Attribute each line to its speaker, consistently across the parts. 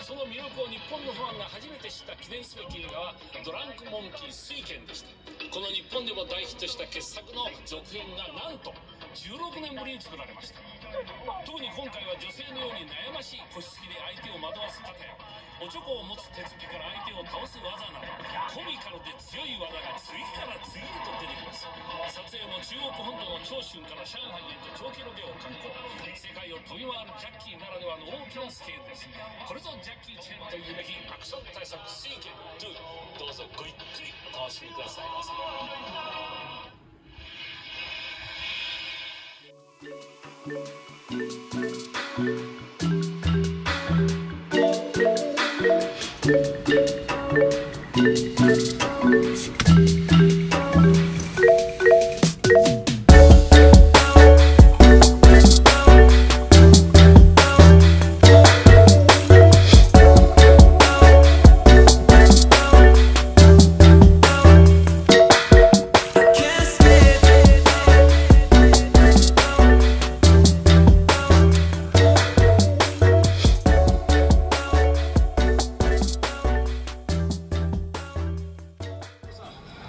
Speaker 1: その魅力を日本のファンが初めて知った記念すべき映画はドランクモンキー水拳でした。この日本でも大ヒットした傑作の続編がなんと16年ぶりに作られました。特に今回は女性のように悩ましい腰つきで相手を惑わす方やおちょこを持つ手つきから相手を倒す技などコミカルで強い技が次から次へと出てきます。撮影も中国本土の長春から上海へと長期ロケを敢行。世界を飛び回るジャッキーならではの大きなスケールです。これぞジャッキー・チェンというべきアクション大作水拳2、どうぞごゆっくりお楽しみくださいませ。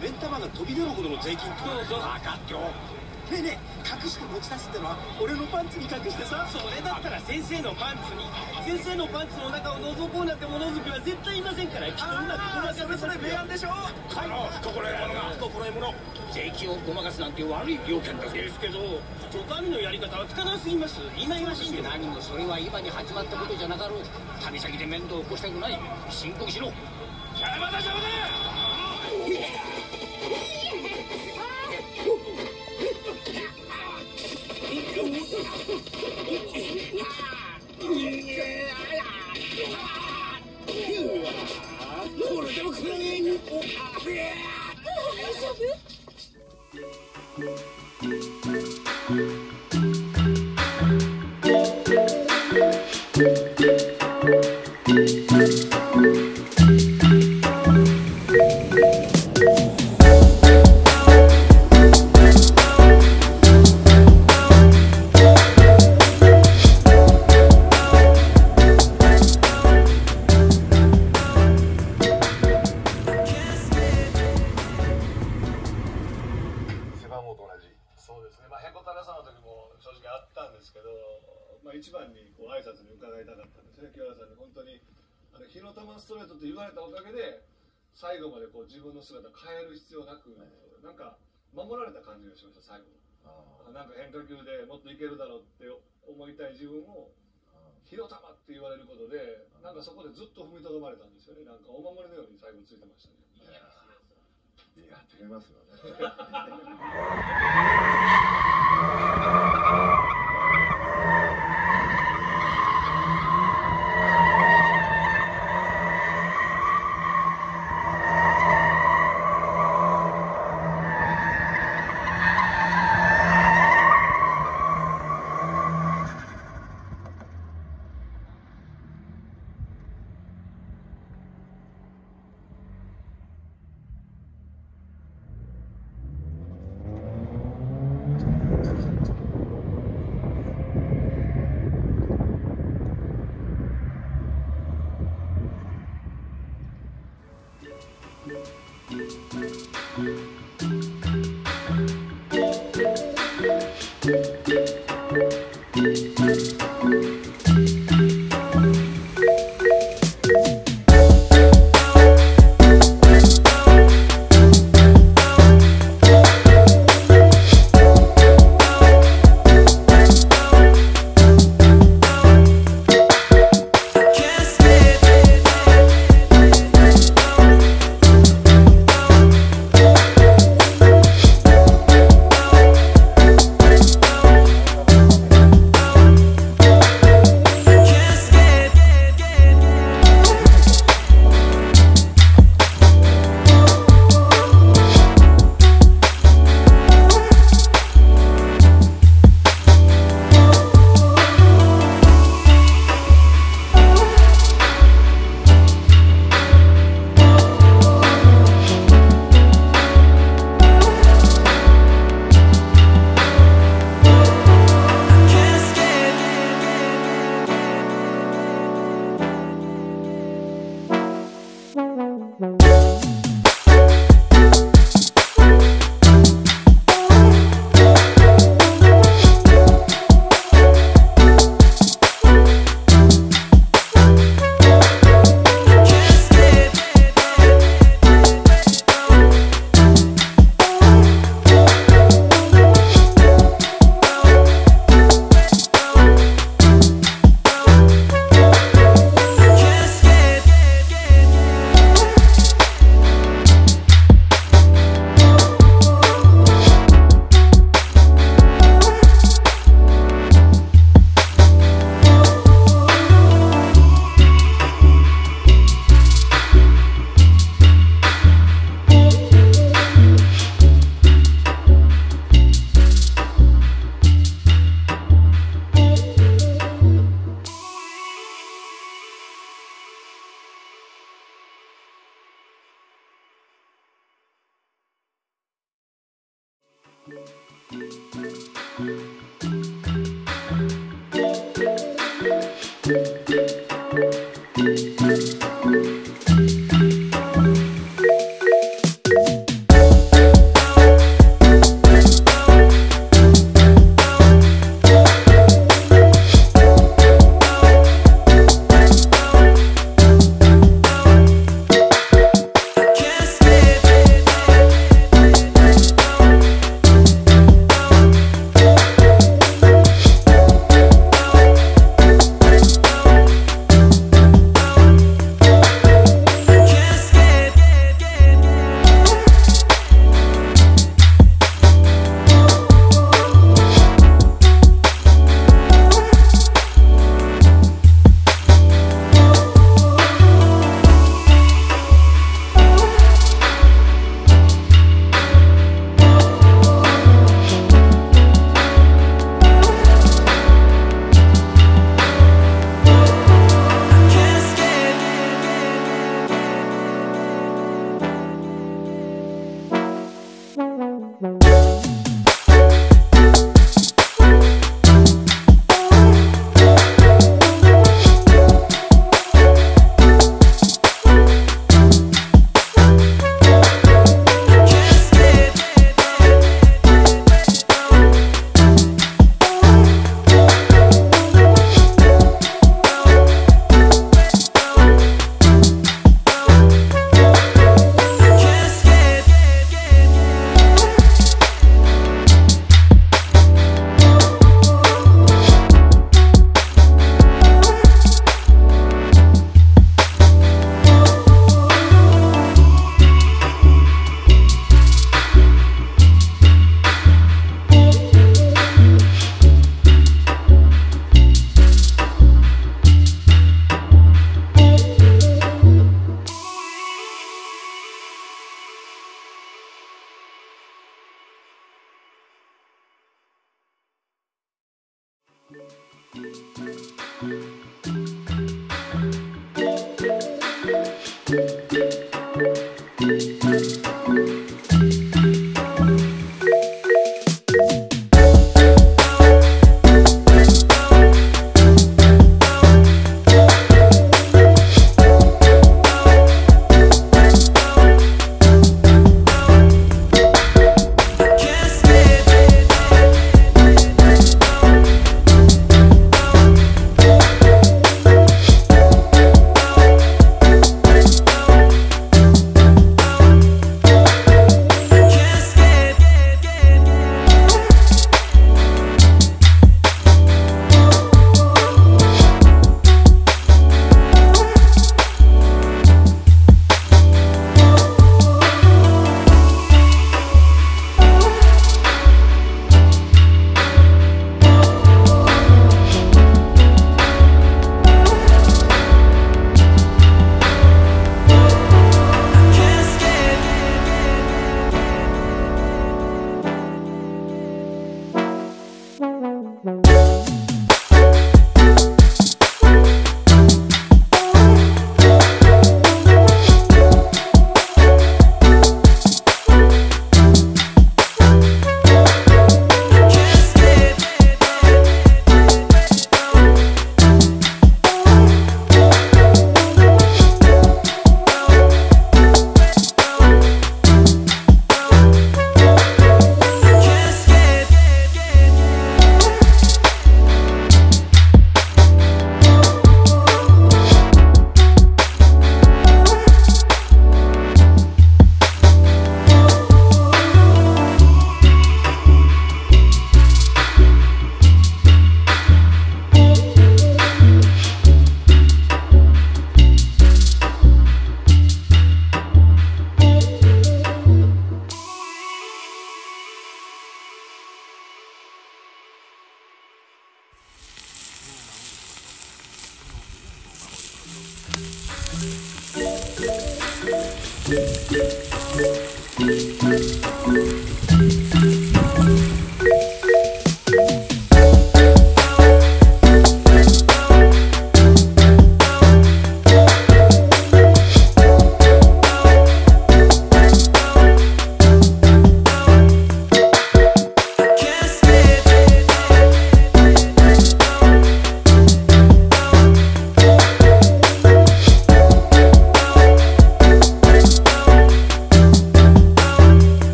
Speaker 2: 目ん玉が飛び出るほどの税金分かってよ。ねえねえ、隠して持ち出すってのは俺のパンツに隠してさ。それだったら先生のパンツに。先生のパンツの中を覗こうなんて物好きは絶対いませんから。きっとうまくごまかせ。それ明暗でしょ。この不心得者が不心得者。税金をごまかすなんて悪い病犬ですけど、お上のやり方は汚すぎます。今言わしいんで。何もそれは今に始まったことじゃなかろう。旅先で面倒を起こしたくない。申告しろ。邪魔だ邪魔だ。これでもくらえに。大丈夫？
Speaker 3: 一番に挨拶に伺いたかったんですね。清原さんに本当に火の玉ストレートと言われたおかげで最後までこう自分の姿変える必要なく、なんか守られた感じがしました最後。なんか変化球でもっといけるだろうって思いたい自分を火の玉って言われることで、なんかそこでずっと踏みとどまれたんですよね。なんかお守りのように最後ついてましたね。
Speaker 4: やってくれますよね。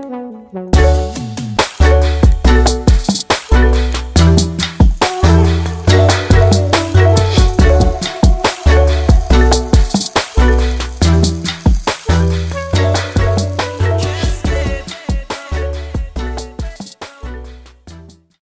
Speaker 3: す。